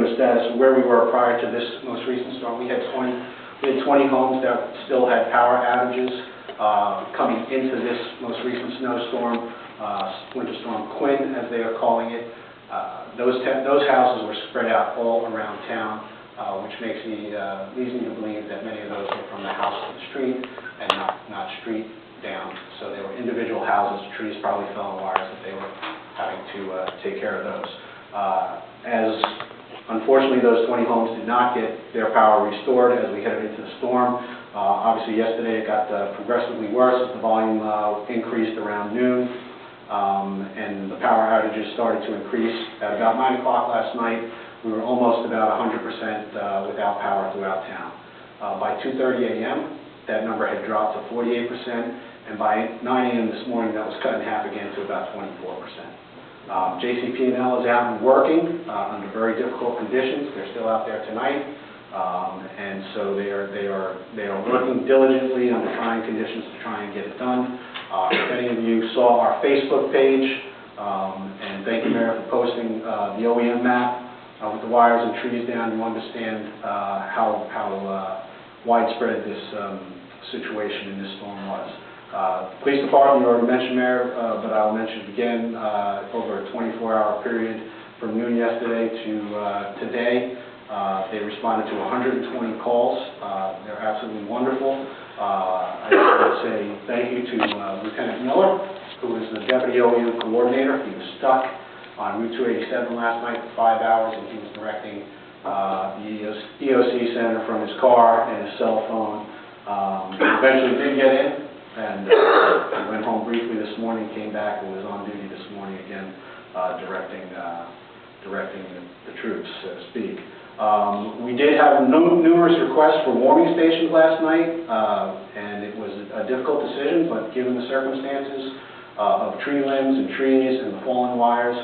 you a status of where we were prior to this most recent storm. We had 20 homes that still had power outages coming into this most recent snowstorm, Winter Storm Quinn, as they are calling it. Those houses were spread out all around town, which leads me to believe that many of those were from the house to the street and not street down. So they were individual houses. Trees probably fell on wires that they were having to take care of those. As unfortunately those 20 homes did not get their power restored as we headed into the storm. Obviously yesterday it got progressively worse as the volume increased around noon, and the power outages started to increase. At about 9 o'clock last night, we were almost about 100% without power throughout town. By 2:30 a.m., that number had dropped to 48%, and by 9 a.m. this morning, that was cut in half again to about 24%. JCP&L is out and working under very difficult conditions. They're still out there tonight, and so they are working diligently under trying conditions to try and get it done. If any of you saw our Facebook page, and thank you, Mayor, for posting the OEM map with the wires and trees down, you understand how widespread this situation in this storm was. Police Department, you already mentioned, Mayor, but I'll mention it again, over a 24-hour period from noon yesterday to today, they responded to 120 calls. They're absolutely wonderful. I just want to say thank you to Lieutenant Miller, who is the Deputy OEM Coordinator. He was stuck on Route 287 last night for 5 hours, and he was directing the EOC center from his car and his cell phone. He eventually did get in, and he went home briefly this morning, came back, and was on duty this morning again, directing the troops, so to speak. We did have numerous requests for warming stations last night, and it was a difficult decision, but given the circumstances of tree limbs and trees and the fallen wires,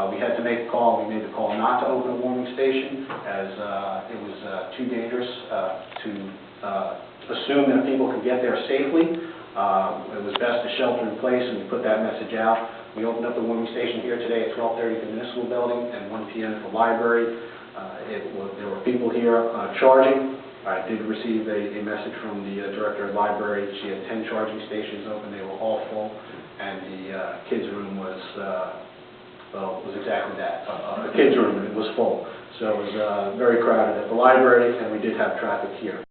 we had to make a call. We made the call not to open a warming station, as it was too dangerous to assume that people could get there safely. It was best to shelter in place, and we put that message out. We opened up the warming station here today at 12:30 at the municipal building and 1 p.m. at the library. There were people here charging. I did receive a message from the director of the library. She had 10 charging stations open. They were all full, and the kids' room was exactly that, a kids' room, and it was full. So it was very crowded at the library, and we did have traffic here.